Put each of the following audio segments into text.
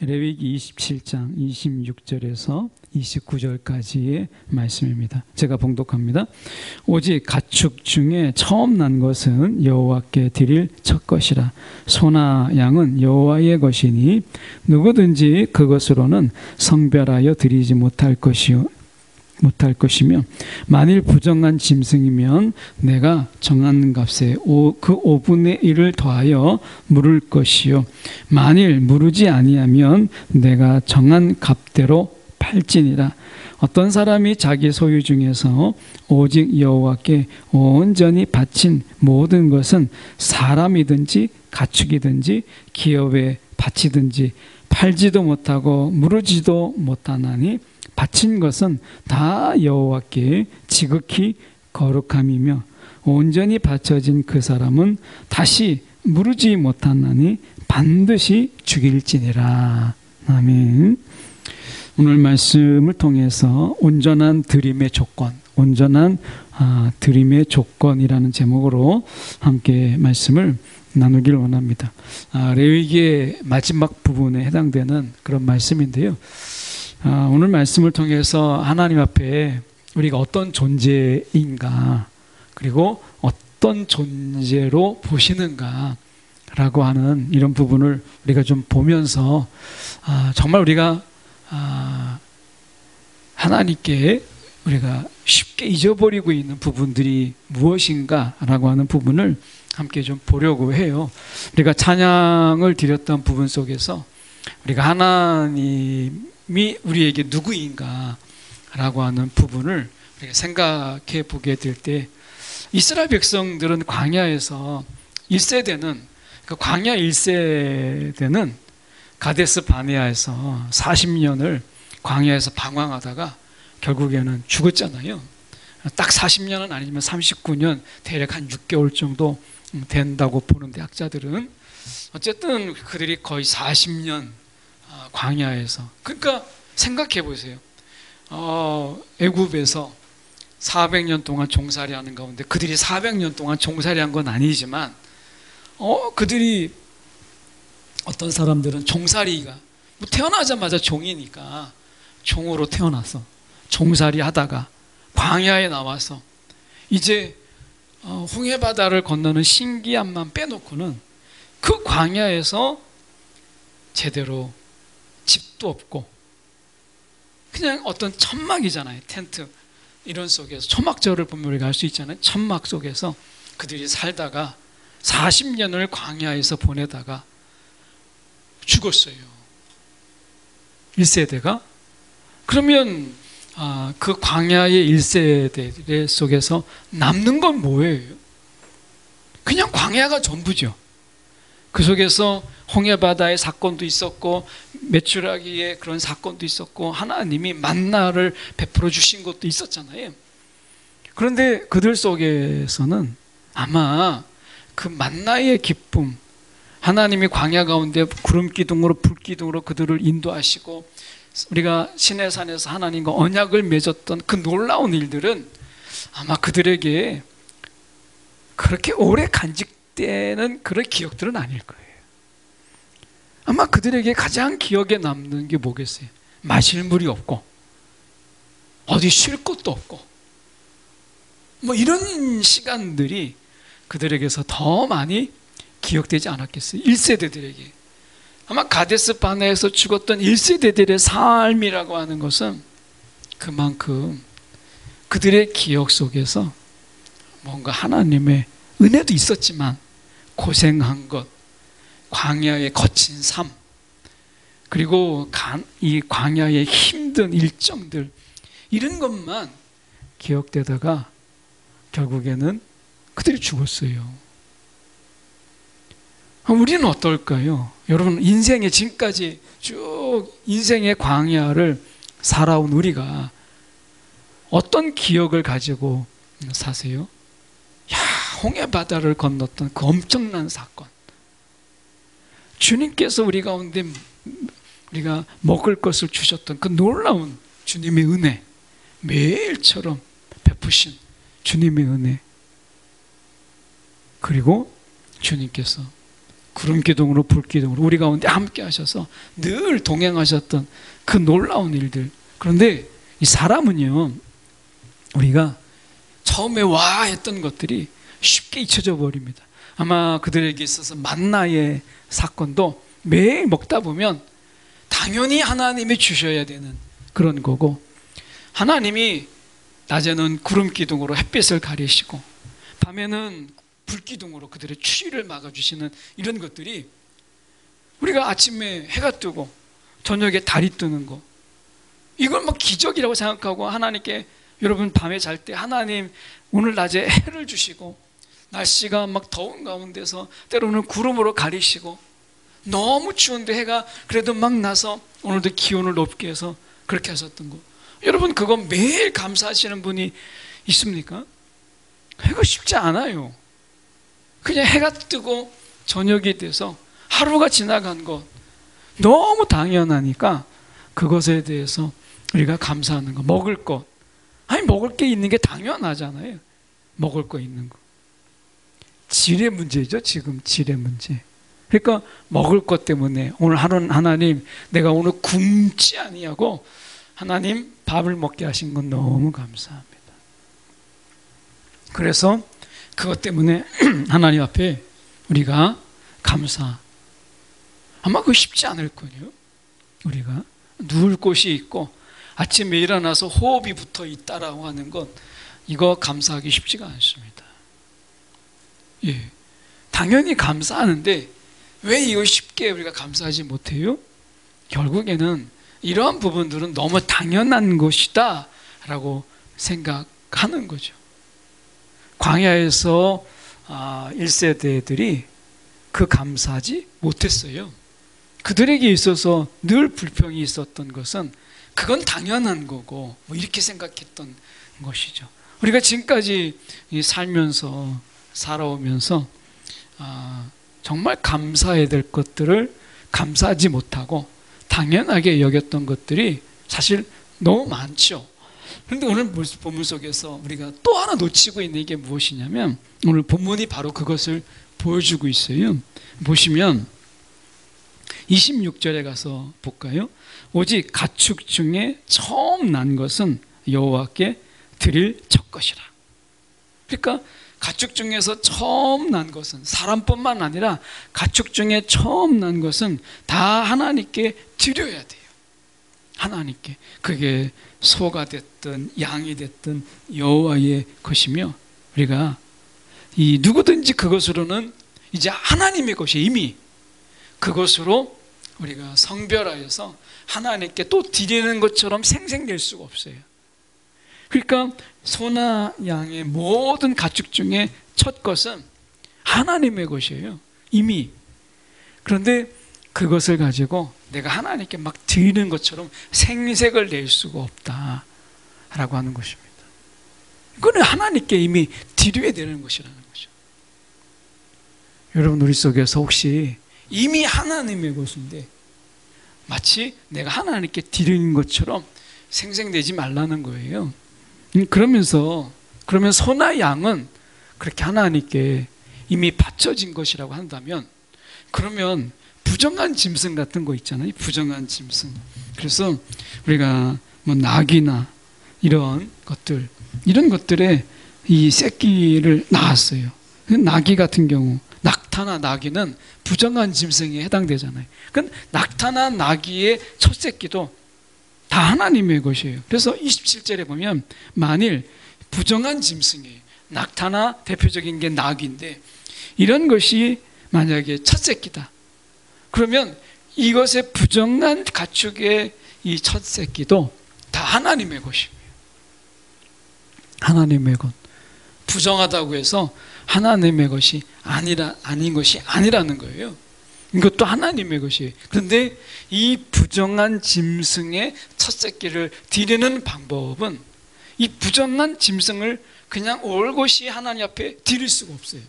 레위기 27장 26절에서 29절까지의 말씀입니다. 제가 봉독합니다. 오직 가축 중에 처음 난 것은 여호와께 드릴 첫 것이라. 소나 양은 여호와의 것이니 누구든지 그것으로는 성별하여 드리지 못할 것이며 만일 부정한 짐승이면 내가 정한 값에 그 5분의 1을 더하여 물을 것이요 만일 무르지 아니하면 내가 정한 값대로 팔지니라. 어떤 사람이 자기 소유 중에서 오직 여호와께 온전히 바친 모든 것은 사람이든지 가축이든지 기업에 바치든지 팔지도 못하고 무르지도 못하나니 바친 것은 다 여호와께 지극히 거룩함이며 온전히 바쳐진 그 사람은 다시 무르지 못하나니 반드시 죽일지니라. 아멘. 오늘 말씀을 통해서 온전한 드림의 조건, 온전한 드림의 조건이라는 제목으로 함께 말씀을 나누기를 원합니다. 레위기의 마지막 부분에 해당되는 그런 말씀인데요. 오늘 말씀을 통해서 하나님 앞에 우리가 어떤 존재인가, 그리고 어떤 존재로 보시는가 라고 하는 이런 부분을 우리가 좀 보면서 정말 우리가 하나님께 우리가 쉽게 잊어버리고 있는 부분들이 무엇인가 라고 하는 부분을 함께 좀 보려고 해요. 우리가 찬양을 드렸던 부분 속에서 우리가 하나님이 우리에게 누구인가 라고 하는 부분을 우리가 생각해 보게 될 때, 이스라엘 백성들은 광야에서 1세대는, 그 광야 1세대는 가데스 바네아에서 40년을 광야에서 방황하다가 결국에는 죽었잖아요. 딱 40년은 아니지만 39년, 대략 한 6개월 정도 된다고 보는데, 학자들은 어쨌든 그들이 거의 40년 광야에서, 그러니까 생각해 보세요. 애굽에서 400년 동안 종살이하는 가운데 그들이 400년 동안 종살이한 건 아니지만 그들이, 어떤 사람들은 종살이가 태어나자마자 종이니까 종으로 태어나서 종살이 하다가 광야에 나와서 이제 홍해바다를 건너는 신기함만 빼놓고는 그 광야에서 제대로 집도 없고 그냥 어떤 천막이잖아요. 텐트 이런 속에서, 초막절을 보면 우리가 알 수 있잖아요. 천막 속에서 그들이 살다가 40년을 광야에서 보내다가 죽었어요. 1세대가. 그러면 그 광야의 1세대 속에서 남는 건 뭐예요? 그냥 광야가 전부죠. 그 속에서 홍해바다의 사건도 있었고 메추라기의 그런 사건도 있었고 하나님이 만나를 베풀어 주신 것도 있었잖아요. 그런데 그들 속에서는 아마 그 만나의 기쁨, 하나님이 광야 가운데 구름 기둥으로 불 기둥으로 그들을 인도하시고 우리가 시내산에서 하나님과 언약을 맺었던 그 놀라운 일들은 아마 그들에게 그렇게 오래 간직되는 그런 기억들은 아닐 거예요. 아마 그들에게 가장 기억에 남는 게 뭐겠어요? 마실 물이 없고 어디 쉴 곳도 없고 뭐 이런 시간들이 그들에게서 더 많이 기억되지 않았겠어요? 1세대들에게. 아마 가데스 바네아에서 죽었던 1세대들의 삶이라고 하는 것은 그만큼 그들의 기억 속에서 뭔가 하나님의 은혜도 있었지만 고생한 것, 광야의 거친 삶, 그리고 이 광야의 힘든 일정들, 이런 것만 기억되다가 결국에는 그들이 죽었어요. 우리는 어떨까요? 여러분, 인생의 지금까지 쭉 인생의 광야를 살아온 우리가 어떤 기억을 가지고 사세요? 홍해바다를 건넜던 그 엄청난 사건, 주님께서 우리 가운데 우리가 먹을 것을 주셨던 그 놀라운 주님의 은혜, 매일처럼 베푸신 주님의 은혜, 그리고 주님께서 구름 기둥으로 불 기둥으로 우리 가운데 함께 하셔서 늘 동행하셨던 그 놀라운 일들. 그런데 이 사람은요, 우리가 처음에 와 했던 것들이 쉽게 잊혀져 버립니다. 아마 그들에게 있어서 만나의 사건도 매일 먹다 보면 당연히 하나님이 주셔야 되는 그런 거고, 하나님이 낮에는 구름 기둥으로 햇빛을 가리시고 밤에는 불 기둥으로 그들의 추위를 막아주시는 이런 것들이, 우리가 아침에 해가 뜨고 저녁에 달이 뜨는 거, 이걸 막 기적이라고 생각하고 하나님께, 여러분 밤에 잘 때 하나님 오늘 낮에 해를 주시고 날씨가 막 더운 가운데서 때로는 구름으로 가리시고 너무 추운데 해가 그래도 막 나서 오늘도 기온을 높게 해서 그렇게 하셨던 거, 여러분 그거 매일 감사하시는 분이 있습니까? 그거 쉽지 않아요. 그냥 해가 뜨고 저녁이 돼서 하루가 지나간 것 너무 당연하니까 그것에 대해서 우리가 감사하는 거. 먹을 것, 아니 먹을 게 있는 게 당연하잖아요. 먹을 거 있는 거. 질의 문제죠. 지금 질의 문제. 그러니까 먹을 것 때문에 오늘 하루는 하나님 내가 오늘 굶지 아니하고 하나님 밥을 먹게 하신 건 너무 감사합니다. 그래서 그것 때문에 하나님 앞에 우리가 감사. 아마 그거 쉽지 않을 거예요. 우리가 누울 곳이 있고 아침에 일어나서 호흡이 붙어 있다라고 하는 것, 이거 감사하기 쉽지가 않습니다. 예, 당연히 감사하는데 왜 이거 쉽게 우리가 감사하지 못해요? 결국에는 이러한 부분들은 너무 당연한 것이다 라고 생각하는 거죠. 광야에서 1세대들이 그 감사하지 못했어요. 그들에게 있어서 늘 불평이 있었던 것은 그건 당연한 거고 뭐 이렇게 생각했던 것이죠. 우리가 지금까지 살면서 살아오면서 정말 감사해야 될 것들을 감사하지 못하고 당연하게 여겼던 것들이 사실 너무 많죠. 그런데 오늘 본문 속에서 우리가 또 하나 놓치고 있는 게 무엇이냐면, 오늘 본문이 바로 그것을 보여주고 있어요. 보시면 26절에 가서 볼까요? 오직 가축 중에 처음 난 것은 여호와께 드릴 첫것이라. 그러니까 가축 중에서 처음 난 것은, 사람뿐만 아니라 가축 중에 처음 난 것은 다 하나님께 드려야 돼요. 하나님께. 그게 소가 됐든 양이 됐든 여호와의 것이며, 우리가 이 누구든지 그것으로는 이제 하나님의 것이 이미 그것으로 우리가 성별하여서 하나님께 또 드리는 것처럼 생생될 수가 없어요. 그러니까 소나 양의 모든 가축 중에 첫 것은 하나님의 것이에요. 이미. 그런데 그것을 가지고 내가 하나님께 막 드리는 것처럼 생색을 낼 수가 없다라고 하는 것입니다. 이거는 하나님께 이미 드려야 되는 것이라는 거죠. 여러분 우리 속에서 혹시 이미 하나님의 것인데 마치 내가 하나님께 드리는 것처럼 생색내지 말라는 거예요. 그러면 소나 양은 그렇게 하나님께 이미 바쳐진 것이라고 한다면, 그러면 부정한 짐승 같은 거 있잖아요. 부정한 짐승. 그래서 우리가 뭐 낙이나 이런 것들에 이 새끼를 낳았어요. 낙이 같은 경우, 낙타나 나귀는 부정한 짐승에 해당되잖아요. 그건 낙타나 나귀의 첫 새끼도 다 하나님의 것이에요. 그래서 27절에 보면 만일 부정한 짐승이에요. 낙타나 대표적인 게 낙인데 이런 것이 만약에 첫 새끼다. 그러면 이것의 부정한 가축의 이 첫 새끼도 다 하나님의 것이에요. 하나님의 것. 부정하다고 해서 하나님의 것이 아닌 것이 아니라는 거예요. 이것도 하나님의 것이에요. 그런데 이 부정한 짐승의 첫 새끼를 드리는 방법은, 이 부정한 짐승을 그냥 올곧이 하나님 앞에 드릴 수가 없어요.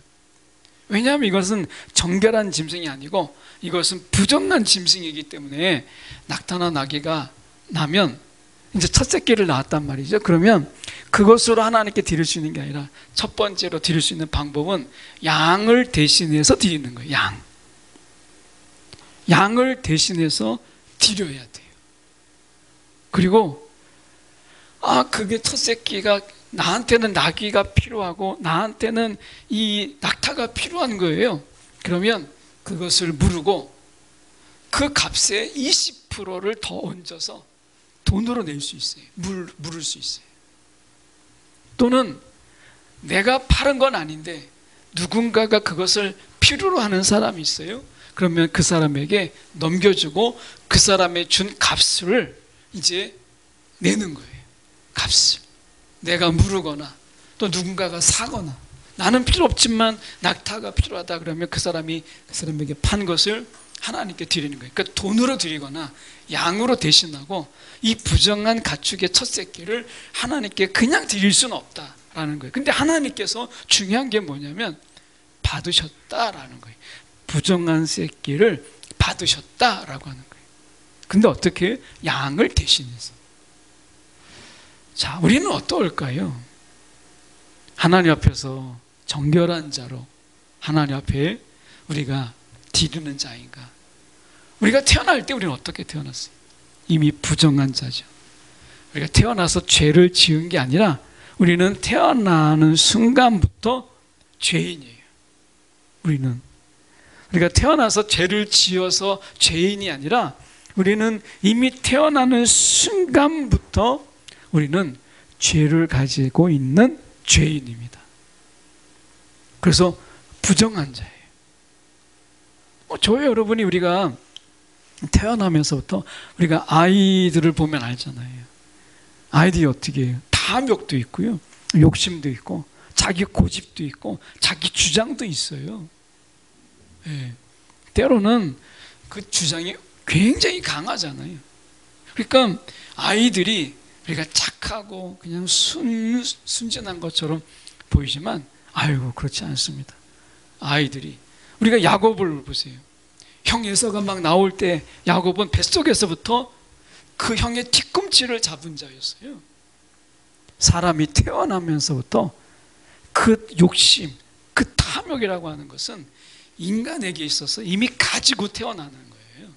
왜냐하면 이것은 정결한 짐승이 아니고 이것은 부정한 짐승이기 때문에, 낙타나 나귀가 나면 이제 첫 새끼를 낳았단 말이죠. 그러면 그것으로 하나님께 드릴 수 있는 게 아니라 첫 번째로 드릴 수 있는 방법은 양을 대신해서 드리는 거예요. 양. 양을 대신해서 드려야 돼요. 그리고 그게 첫 새끼가 나한테는 나귀가 필요하고 나한테는 이 낙타가 필요한 거예요. 그러면 그것을 물고 그 값의 20%를 더 얹어서 돈으로 낼 수 있어요. 물을 수 있어요. 또는 내가 파는 건 아닌데 누군가가 그것을 필요로 하는 사람이 있어요. 그러면 그 사람에게 넘겨주고 그 사람의 준 값을 이제 내는 거예요. 값을. 내가 물으거나 또 누군가가 사거나 나는 필요 없지만 낙타가 필요하다 그러면 그 사람에게 판 것을 하나님께 드리는 거예요. 그러니까 돈으로 드리거나 양으로 대신하고 이 부정한 가축의 첫 새끼를 하나님께 그냥 드릴 수는 없다라는 거예요. 근데 하나님께서 중요한 게 뭐냐면 받으셨다라는 거예요. 부정한 새끼를 받으셨다라고 하는 거예요. 근데 어떻게? 양을 대신해서. 자, 우리는 어떨까요? 하나님 앞에서 정결한 자로 하나님 앞에 우리가 드리는 자인가? 우리가 태어날 때 우리는 어떻게 태어났어요? 이미 부정한 자죠. 우리가 태어나서 죄를 지은 게 아니라 우리는 태어나는 순간부터 죄인이에요. 우리가 태어나서 죄를 지어서 죄인이 아니라 우리는 이미 태어나는 순간부터 우리는 죄를 가지고 있는 죄인입니다. 그래서 부정한 자예요. 저희 여러분이 우리가 태어나면서부터 우리가 아이들을 보면 알잖아요. 아이들이 어떻게 해요? 탐욕도 있고요, 욕심도 있고, 자기 고집도 있고, 자기 주장도 있어요. 네. 때로는 그 주장이 굉장히 강하잖아요. 그러니까 아이들이 우리가 착하고 그냥 순진한 것처럼 보이지만 아이고 그렇지 않습니다. 아이들이 우리가 야곱을 보세요. 형 에서가 막 나올 때 야곱은 뱃속에서부터 그 형의 뒤꿈치를 잡은 자였어요. 사람이 태어나면서부터 그 욕심, 그 탐욕이라고 하는 것은 인간에게 있어서 이미 가지고 태어나는 거예요.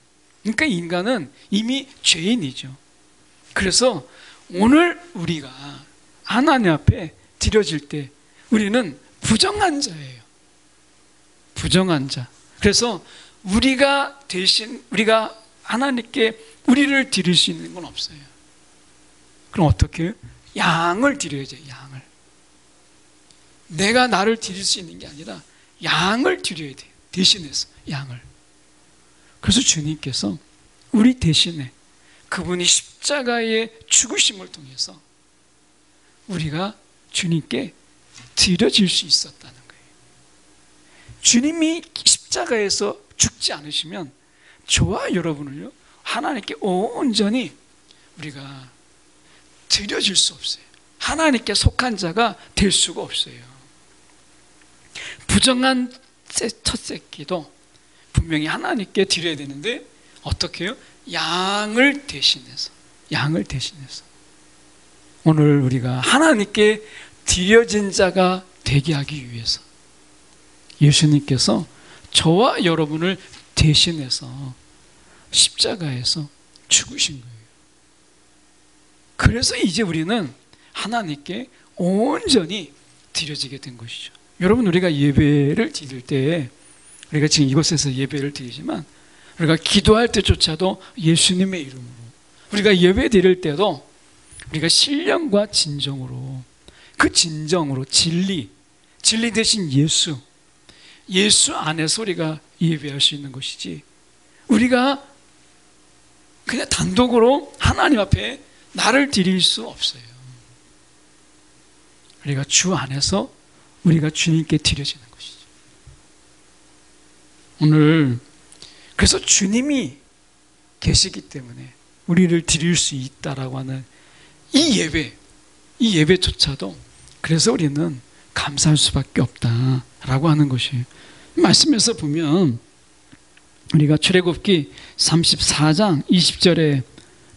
그러니까 인간은 이미 죄인이죠. 그래서 오늘 우리가 하나님 앞에 드려질 때 우리는 부정한 자예요. 부정한 자. 그래서 우리가 하나님께 우리를 드릴 수 있는 건 없어요. 그럼 어떻게 해요? 양을 드려야죠. 양을. 내가 나를 드릴 수 있는 게 아니라 양을 드려야 돼요. 대신해서 양을. 그래서 주님께서 우리 대신에 그분이 십자가의 죽으심을 통해서 우리가 주님께 드려질 수 있었다는 거예요. 주님이 십자가에서 죽지 않으시면 저와 여러분을요, 하나님께 온전히 우리가 드려질 수 없어요. 하나님께 속한 자가 될 수가 없어요. 부정한 첫 새끼도 분명히 하나님께 드려야 되는데 어떻게 해요? 양을 대신해서. 오늘 우리가 하나님께 드려진 자가 되게 하기 위해서 예수님께서 저와 여러분을 대신해서 십자가에서 죽으신 거예요. 그래서 이제 우리는 하나님께 온전히 드려지게 된 것이죠. 여러분, 우리가 예배를 드릴 때, 우리가 지금 이곳에서 예배를 드리지만 우리가 기도할 때조차도 예수님의 이름으로, 우리가 예배 드릴 때도 우리가 신령과 진정으로, 그 진정으로 진리 대신 예수 안에서 우리가 예배할 수 있는 것이지, 우리가 그냥 단독으로 하나님 앞에 나를 드릴 수 없어요. 우리가 주 안에서 우리가 주님께 드려지는 것이죠. 오늘 그래서 주님이 계시기 때문에 우리를 드릴 수 있다라고 하는 이 예배조차도 그래서 우리는 감사할 수밖에 없다라고 하는 것이에요. 말씀에서 보면 우리가 출애굽기 34장 20절에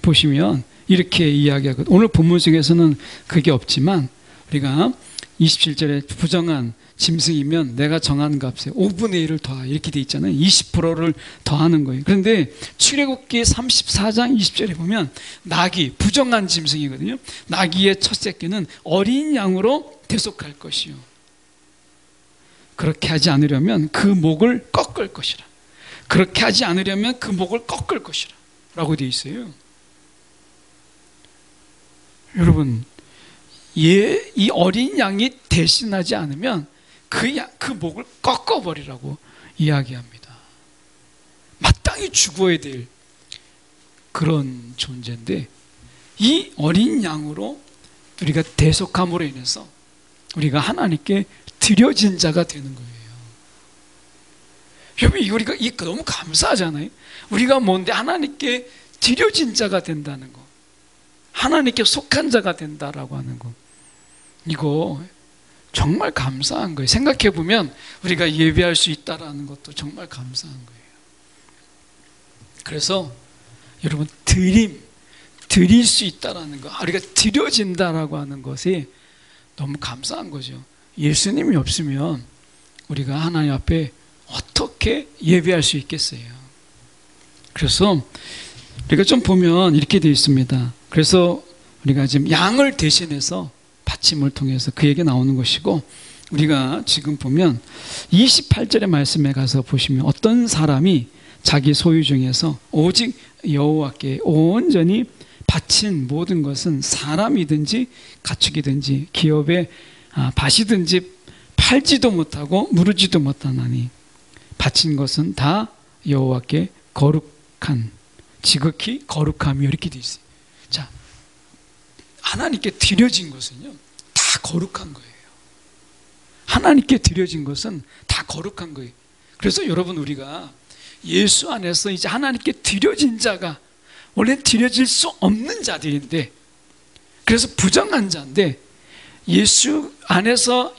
보시면 이렇게 이야기하거든요. 오늘 본문 중에서는 그게 없지만 우리가 27절에 부정한 짐승이면 내가 정한 값에 5분의 1을 더하 이렇게 돼 있잖아요. 20%를 더하는 거예요. 그런데 출애굽기 34장 20절에 보면 낙이 부정한 짐승이거든요. 낙이의 첫 새끼는 어린 양으로 대속할 것이요. 그렇게 하지 않으려면 그 목을 꺾을 것이라. 그렇게 하지 않으려면 그 목을 꺾을 것이라 라고 되어 있어요. 여러분, 이 어린 양이 대신하지 않으면 그 목을 꺾어버리라고 이야기합니다. 마땅히 죽어야 될 그런 존재인데, 이 어린 양으로 우리가 대속함으로 인해서 우리가 하나님께 드려진 자가 되는 거예요. 여러분, 우리가 너무 감사하잖아요. 우리가 뭔데 하나님께 드려진 자가 된다는 거, 하나님께 속한 자가 된다라고 하는 거, 이거 정말 감사한 거예요. 생각해 보면 우리가 예배할 수 있다라는 것도 정말 감사한 거예요. 그래서 여러분, 드릴 수 있다라는 거, 우리가 드려진다라고 하는 것이 너무 감사한 거죠. 예수님이 없으면 우리가 하나님 앞에 어떻게 예배할 수 있겠어요? 그래서 우리가 좀 보면 이렇게 되어 있습니다. 그래서 우리가 지금 양을 대신해서 받침을 통해서 그 얘기 나오는 것이고, 우리가 지금 보면 28절의 말씀에 가서 보시면 어떤 사람이 자기 소유 중에서 오직 여호와께 온전히 바친 모든 것은 사람이든지 가축이든지 기업의 밭이든지 팔지도 못하고 무르지도 못하나니 바친 것은 다 여호와께 거룩한, 지극히 거룩함이 이렇게 되어 있어요. 자, 하나님께 드려진 것은요 다 거룩한 거예요. 하나님께 드려진 것은 다 거룩한 거예요. 그래서 여러분, 우리가 예수 안에서 이제 하나님께 드려진 자가 원래 드려질 수 없는 자들인데, 그래서 부정한 자인데, 예수 안에서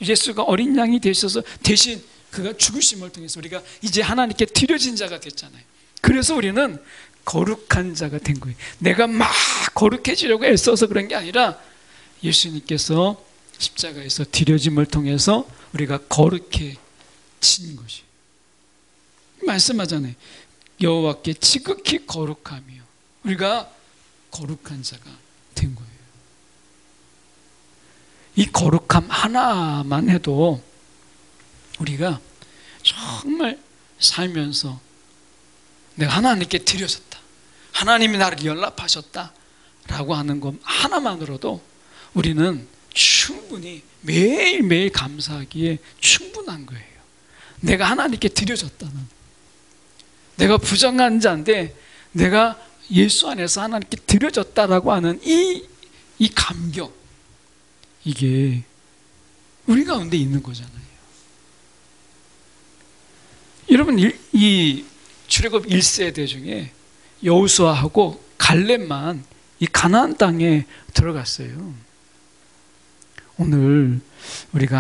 예수가 어린 양이 되셔서 대신 그가 죽으심을 통해서 우리가 이제 하나님께 드려진 자가 됐잖아요. 그래서 우리는 거룩한 자가 된 거예요. 내가 막 거룩해지려고 애써서 그런 게 아니라 예수님께서 십자가에서 드려짐을 통해서 우리가 거룩해진 것이. 말씀하잖아요. 여호와께 지극히 거룩하며 우리가 거룩한 자가 된 거예요. 이 거룩함 하나만 해도 우리가 정말 살면서 내가 하나님께 드려졌다, 하나님이 나를 연락하셨다 라고 하는 것 하나만으로도 우리는 충분히 매일매일 감사하기에 충분한 거예요. 내가 하나님께 드려졌다는, 내가 부정한 자인데 내가 예수 안에서 하나님께 드려졌다라고 하는 이 감격, 이게 우리 가운데 있는 거잖아요. 여러분, 이 출애굽 1세대 중에 여호수아하고 갈렙만 이 가나안 땅에 들어갔어요. 오늘 우리가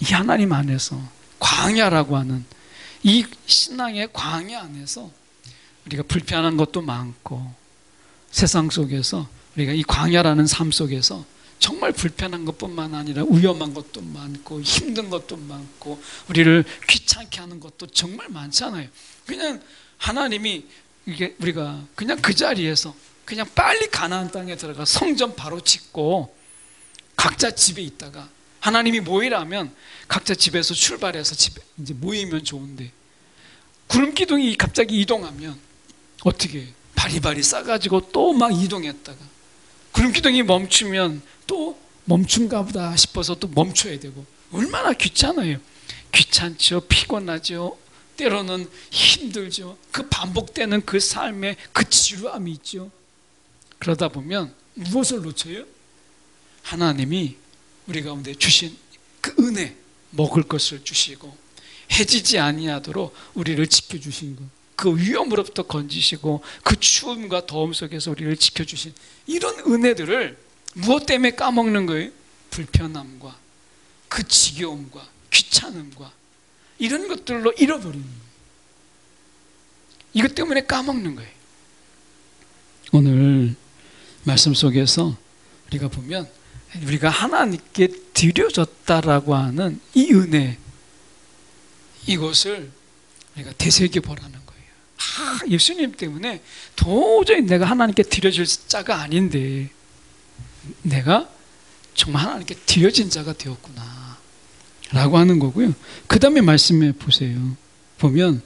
이 하나님 안에서 광야라고 하는 이 신앙의 광야 안에서 우리가 불편한 것도 많고, 세상 속에서 우리가 이 광야라는 삶 속에서 정말 불편한 것뿐만 아니라 위험한 것도 많고 힘든 것도 많고 우리를 귀찮게 하는 것도 정말 많잖아요. 그냥 하나님이 우리가 그냥 그 자리에서 그냥 빨리 가나안 땅에 들어가 성전 바로 짓고 각자 집에 있다가 하나님이 모이라면 각자 집에서 출발해서 집에 이제 모이면 좋은데, 구름 기둥이 갑자기 이동하면 어떻게 바리바리 싸가지고 또 막 이동했다가 구름 기둥이 멈추면 또 멈춘가 보다 싶어서 또 멈춰야 되고, 얼마나 귀찮아요. 귀찮죠, 피곤하죠, 때로는 힘들죠. 그 반복되는 그 삶에 그 지루함이 있죠. 그러다 보면 무엇을 놓쳐요? 하나님이 우리 가운데 주신 그 은혜, 먹을 것을 주시고 해지지 아니하도록 우리를 지켜주신 것, 그 위험으로부터 건지시고 그 추움과 더움 속에서 우리를 지켜주신 이런 은혜들을 무엇 때문에 까먹는 거예요? 불편함과 그 지겨움과 귀찮음과 이런 것들로 잃어버리는 거예요. 이것 때문에 까먹는 거예요. 오늘 말씀 속에서 우리가 보면 우리가 하나님께 드려졌다라고 하는 이 은혜, 이것을 우리가 되새겨보라는 거예요. 예수님 때문에 도저히 내가 하나님께 드려질 자가 아닌데 내가 정말 하나님께 드려진 자가 되었구나 라고 하는 거고요. 그 다음에 말씀해 보세요. 보면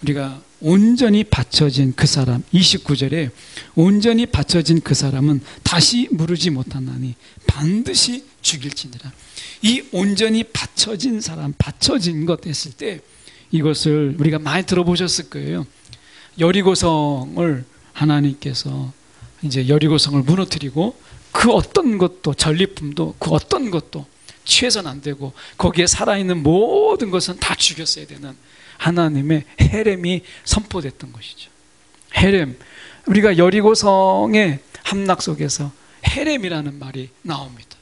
우리가 온전히 바쳐진 그 사람, 29절에 온전히 바쳐진 그 사람은 다시 무르지 못하나니 반드시 죽일지니라. 이 온전히 바쳐진 사람, 바쳐진 것 했을 때 이것을 우리가 많이 들어보셨을 거예요. 여리고성을 하나님께서 이제 여리고성을 무너뜨리고 그 어떤 것도, 전리품도 그 어떤 것도 취해서는 안 되고 거기에 살아있는 모든 것은 다 죽였어야 되는 하나님의 헤렘이 선포됐던 것이죠. 헤렘, 우리가 여리고성의 함락 속에서 헤렘이라는 말이 나옵니다.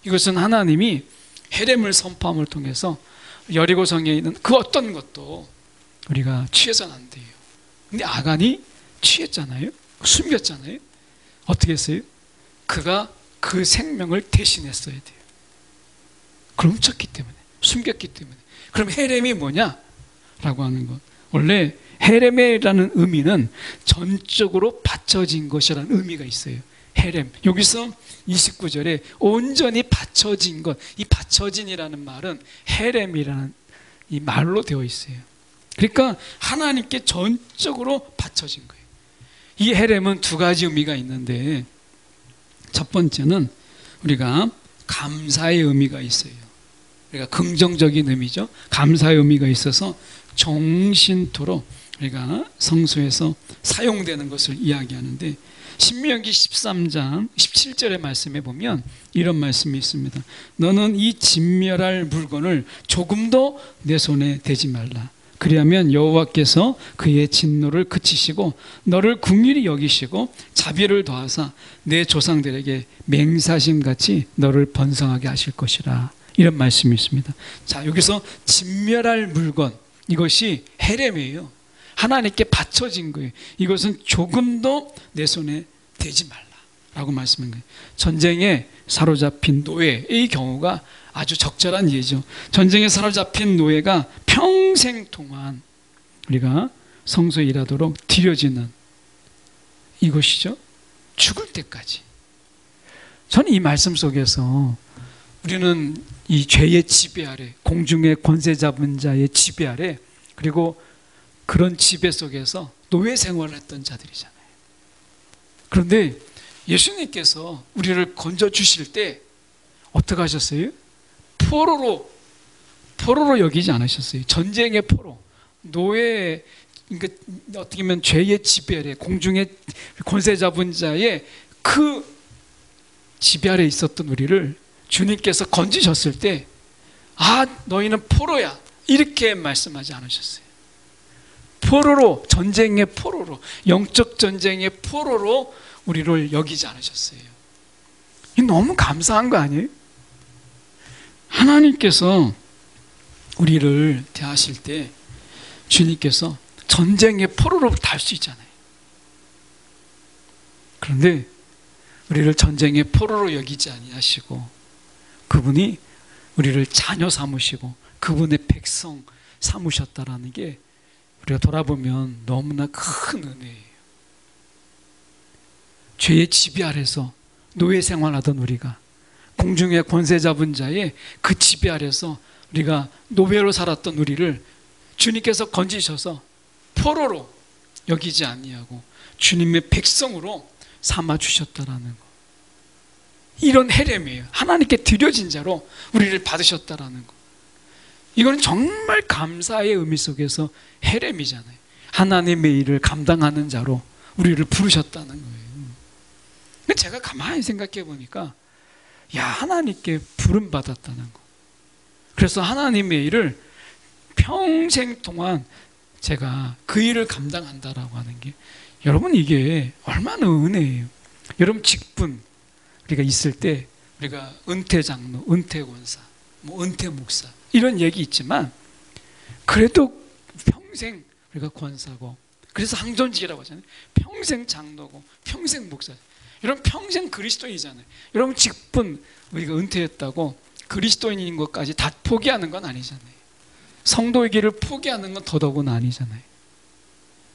이것은 하나님이 헤렘을 선포함을 통해서 여리고성에 있는 그 어떤 것도 우리가 취해서는 안 돼요. 근데 아간이 취했잖아요. 숨겼잖아요. 어떻게 했어요? 그가 그 생명을 대신했어야 돼요. 그걸 훔쳤기 때문에, 숨겼기 때문에. 그럼 헤렘이 뭐냐? 라고 하는 것. 원래 헤렘이라는 의미는 전적으로 바쳐진 것이라는 의미가 있어요. 헤렘. 여기서 29절에 온전히 바쳐진 것, 이 바쳐진이라는 말은 헤렘이라는 이 말로 되어 있어요. 그러니까 하나님께 전적으로 바쳐진 거예요. 이 헤렘은 두 가지 의미가 있는데 첫 번째는 우리가 감사의 의미가 있어요. 그러니까 긍정적인 의미죠. 감사의 의미가 있어서 정신토록 우리가 성서에서 사용되는 것을 이야기하는데 신명기 13장 17절의 말씀에 보면 이런 말씀이 있습니다. 너는 이 진멸할 물건을 조금도 내 손에 대지 말라. 그리하면 여호와께서 그의 진노를 그치시고 너를 긍휼히 여기시고 자비를 더하사 내 조상들에게 맹사심같이 너를 번성하게 하실 것이라. 이런 말씀이 있습니다. 자, 여기서 진멸할 물건, 이것이 헤렘이에요. 하나님께 바쳐진 거예요. 이것은 조금도 내 손에 대지 말라라고 말씀한 거예요. 전쟁에 사로잡힌 노예의 경우가 아주 적절한 예죠. 전쟁에 사로잡힌 노예가 평생 동안 우리가 성소에 일하도록 드려지는 이것이죠. 죽을 때까지. 저는 이 말씀 속에서 우리는 이 죄의 지배 아래, 공중의 권세 잡은 자의 지배 아래, 그리고 그런 지배 속에서 노예 생활을 했던 자들이잖아요. 그런데 예수님께서 우리를 건져주실 때 어떻게 하셨어요? 포로로 여기지 않으셨어요. 전쟁의 포로, 노예, 그러니까 어떻게 보면 죄의 지배 아래, 공중의 권세 잡은 자의 그 지배 아래 있었던 우리를 주님께서 건지셨을 때, 아, 너희는 포로야, 이렇게 말씀하지 않으셨어요. 포로로, 전쟁의 포로로, 영적 전쟁의 포로로 우리를 여기지 않으셨어요. 이 너무 감사한 거 아니에요? 하나님께서 우리를 대하실 때 주님께서 전쟁의 포로로 달 수 있잖아요. 그런데 우리를 전쟁의 포로로 여기지 아니하시고 그분이 우리를 자녀 삼으시고 그분의 백성 삼으셨다라는 게 우리가 돌아보면 너무나 큰 은혜예요. 죄의 지배 아래서 노예 생활하던 우리가 공중의 권세 잡은 자의 그 지배 아래서 우리가 노예로 살았던 우리를 주님께서 건지셔서 포로로 여기지 아니하고 주님의 백성으로 삼아 주셨다라는 거. 이런 헤렘이에요. 하나님께 드려진 자로 우리를 받으셨다라는 거. 이건 정말 감사의 의미 속에서 헤렘이잖아요. 하나님의 일을 감당하는 자로 우리를 부르셨다는 거예요. 제가 가만히 생각해 보니까 야, 하나님께 부름 받았다는 거. 그래서 하나님의 일을 평생 동안 제가 그 일을 감당한다라고 하는 게, 여러분, 이게 얼마나 은혜예요. 여러분, 직분 우리가 있을 때 우리가 은퇴 장로, 은퇴 권사, 뭐 은퇴 목사 이런 얘기 있지만 그래도 평생 우리가 권사고, 그래서 항존직이라고 하잖아요. 평생 장로고 평생 목사. 여러분 평생 그리스도인이잖아요. 여러분 직분 우리가 은퇴했다고 그리스도인인 것까지 다 포기하는 건 아니잖아요. 성도의 길을 포기하는 건 더더구나 아니잖아요.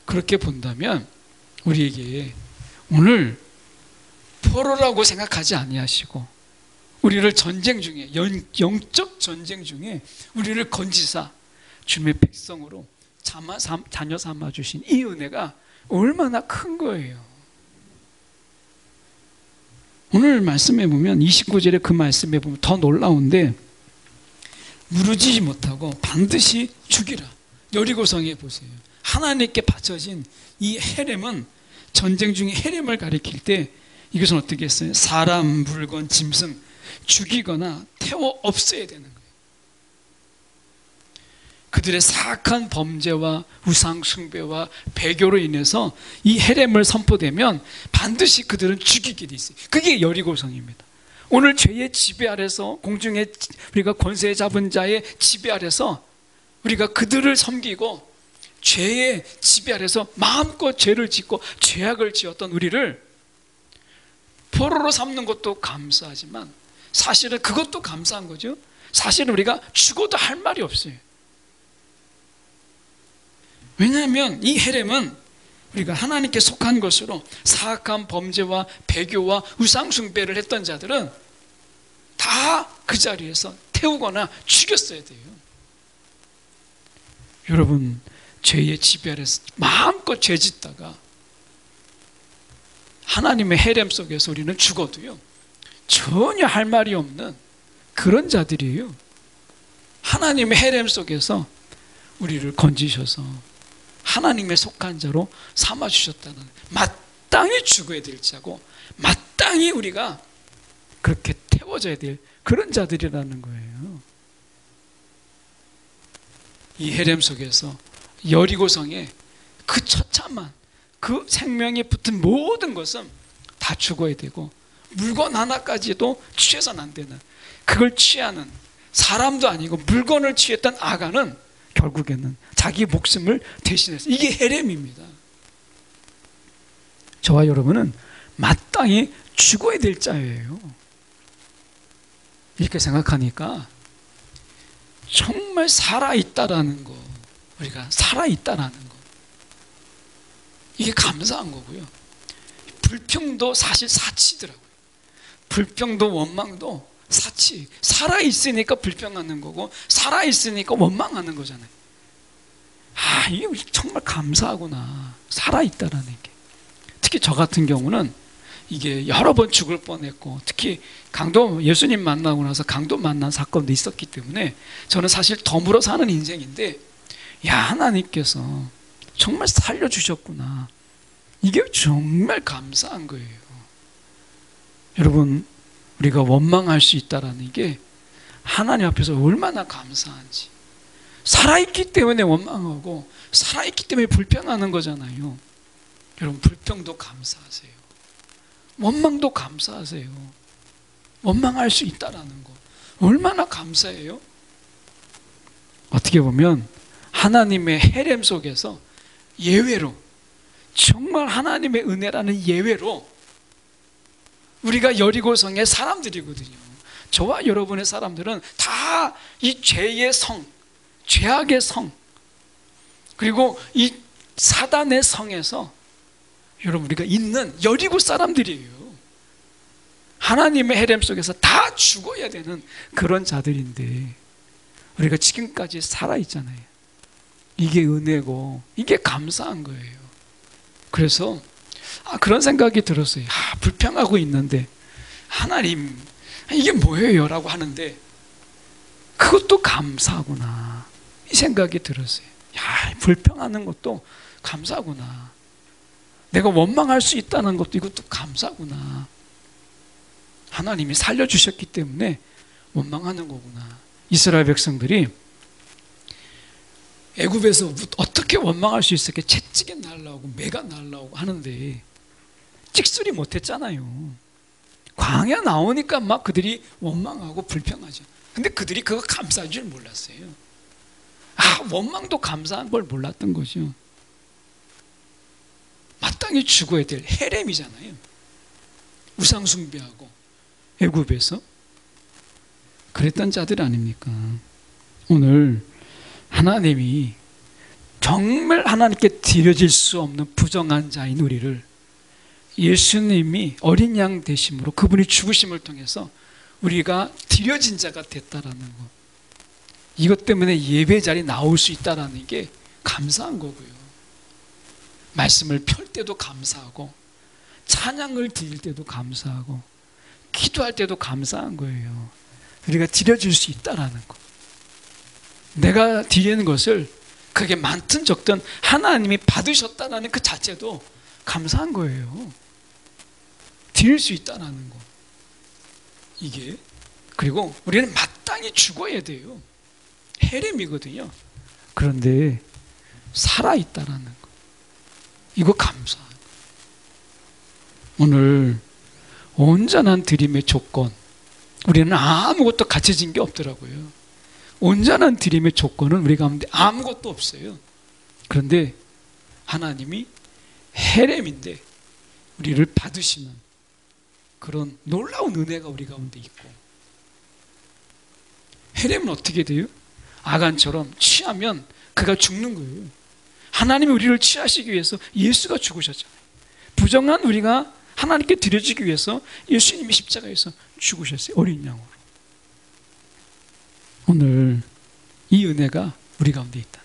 그렇게 본다면 우리에게 오늘 포로라고 생각하지 아니하시고 우리를 전쟁 중에 영적 전쟁 중에 우리를 건지사 주님의 백성으로 자녀 삼아 주신 이 은혜가 얼마나 큰 거예요. 오늘 말씀해 보면 29절에 그 말씀해 보면 더 놀라운데 무르지지 못하고 반드시 죽이라. 여리고성에 보세요. 하나님께 바쳐진 이 헤렘은 전쟁 중에 헤렘을 가리킬 때 이것은 어떻게 했어요? 사람, 물건, 짐승 죽이거나 태워 없애야 되는 거예요. 그들의 사악한 범죄와 우상 숭배와 배교로 인해서 이 헤렘을 선포되면 반드시 그들은 죽이게 돼 있어요. 그게 여리고성입니다. 오늘 죄의 지배 아래서 공중에 우리가 권세 잡은 자의 지배 아래서 우리가 그들을 섬기고 죄의 지배 아래서 마음껏 죄를 짓고 죄악을 지었던 우리를 포로로 삼는 것도 감사하지만 사실은 그것도 감사한 거죠. 사실은 우리가 죽어도 할 말이 없어요. 왜냐하면 이 헤렘은 우리가 하나님께 속한 것으로 사악한 범죄와 배교와 우상숭배를 했던 자들은 다 그 자리에서 태우거나 죽였어야 돼요. 여러분 죄의 지배 아래서 마음껏 죄 짓다가 하나님의 헤렘 속에서 우리는 죽어도요 전혀 할 말이 없는 그런 자들이에요. 하나님의 헤렘 속에서 우리를 건지셔서 하나님의 속한 자로 삼아주셨다는, 마땅히 죽어야 될 자고 마땅히 우리가 그렇게 태워져야 될 그런 자들이라는 거예요. 이 헤렘 속에서 여리고성에 그 처참한 그 생명이 붙은 모든 것은 다 죽어야 되고 물건 하나까지도 취해서는 안 되는, 그걸 취하는 사람도 아니고 물건을 취했던 아간은 결국에는 자기 목숨을 대신해서, 이게 헤렘입니다. 저와 여러분은 마땅히 죽어야 될 자예요. 이렇게 생각하니까 정말 살아있다라는 거, 우리가 살아있다라는 거, 이게 감사한 거고요. 불평도 사실 사치더라고요. 불평도 원망도 사치. 살아있으니까 불평하는 거고 살아있으니까 원망하는 거잖아요. 아, 이게 정말 감사하구나, 살아있다라는 게. 특히 저 같은 경우는 이게 여러 번 죽을 뻔했고, 특히 강도, 예수님 만나고 나서 강도 만난 사건도 있었기 때문에 저는 사실 덤으로 사는 인생인데, 야, 하나님께서 정말 살려주셨구나, 이게 정말 감사한 거예요. 여러분, 우리가 원망할 수 있다라는 게 하나님 앞에서 얼마나 감사한지. 살아있기 때문에 원망하고 살아있기 때문에 불평하는 거잖아요. 여러분, 불평도 감사하세요. 원망도 감사하세요. 원망할 수 있다라는 거 얼마나 감사해요. 어떻게 보면 하나님의 헤렘 속에서 예외로, 정말 하나님의 은혜라는 예외로 우리가 여리고성의 사람들이거든요. 저와 여러분의 사람들은 다 이 죄의 성, 죄악의 성, 그리고 이 사단의 성에서 여러분 우리가 있는 여리고 사람들이에요. 하나님의 헤렘 속에서 다 죽어야 되는 그런 자들인데 우리가 지금까지 살아있잖아요. 이게 은혜고 이게 감사한 거예요. 그래서 그런 생각이 들었어요. 불평하고 있는데 하나님, 이게 뭐예요? 라고 하는데 그것도 감사하구나, 이 생각이 들었어요. 야, 불평하는 것도 감사구나, 내가 원망할 수 있다는 것도 이것도 감사구나, 하나님이 살려주셨기 때문에 원망하는 거구나. 이스라엘 백성들이 애굽에서 어떻게 원망할 수 있었게? 채찍이 날라오고 매가 날라오고 하는데 찍소리 못했잖아요. 광야 나오니까 막 그들이 원망하고 불평하죠. 근데 그들이 그거 감사할 줄 몰랐어요. 원망도 감사한 걸 몰랐던 거죠. 마땅히 죽어야 될 헤렘이잖아요. 우상 숭배하고 애굽에서 그랬던 자들 아닙니까? 오늘 하나님이 정말 하나님께 드려질 수 없는 부정한 자인 우리를 예수님이 어린 양 되심으로 그분이 죽으심을 통해서 우리가 드려진 자가 됐다라는 것, 이것 때문에 예배 자리에 나올 수 있다라는 게 감사한 거고요. 말씀을 펼 때도 감사하고 찬양을 드릴 때도 감사하고 기도할 때도 감사한 거예요. 우리가 드려질 수 있다라는 것, 내가 드리는 것을 그게 많든 적든 하나님이 받으셨다는 그 자체도 감사한 거예요. 드릴 수 있다는 거, 이게. 그리고 우리는 마땅히 죽어야 돼요. 헤렘이거든요. 그런데 살아있다라는 거, 이거 감사한 거. 오늘 온전한 드림의 조건, 우리는 아무것도 갖춰진 게 없더라고요. 온전한 드림의 조건은 우리 가운데 아무것도 없어요. 그런데 하나님이 헤렘인데 우리를 받으시는 그런 놀라운 은혜가 우리 가운데 있고, 헤렘은 어떻게 돼요? 아간처럼 취하면 그가 죽는 거예요. 하나님이 우리를 취하시기 위해서 예수가 죽으셨잖아요. 부정한 우리가 하나님께 드려지기 위해서 예수님이 십자가에서 죽으셨어요. 어린 양으로. 오늘 이 은혜가 우리 가운데 있다.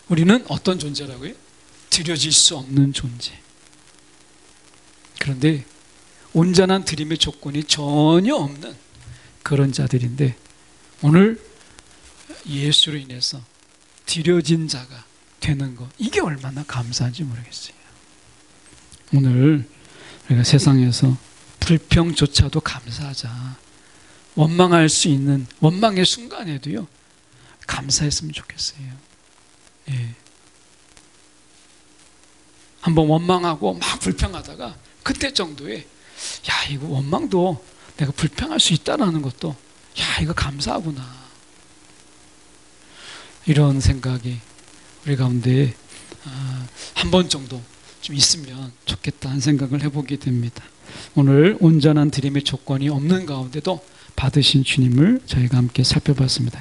우리는 어떤 존재라고요? 드려질 수 없는 존재. 그런데 온전한 드림의 조건이 전혀 없는 그런 자들인데, 오늘 예수로 인해서 드려진 자가 되는 것, 이게 얼마나 감사한지 모르겠어요. 오늘 우리가 세상에서 불평조차도 감사하자, 원망할 수 있는 원망의 순간에도요 감사했으면 좋겠어요. 예. 한번 원망하고 막 불평하다가 그때 정도에 야, 이거 원망도 내가 불평할 수 있다는 것도, 야, 이거 감사하구나, 이런 생각이 우리 가운데 한 번 정도 좀 있으면 좋겠다는 생각을 해보게 됩니다. 오늘 온전한 드림의 조건이 없는 가운데도 받으신 주님을 저희가 함께 살펴봤습니다.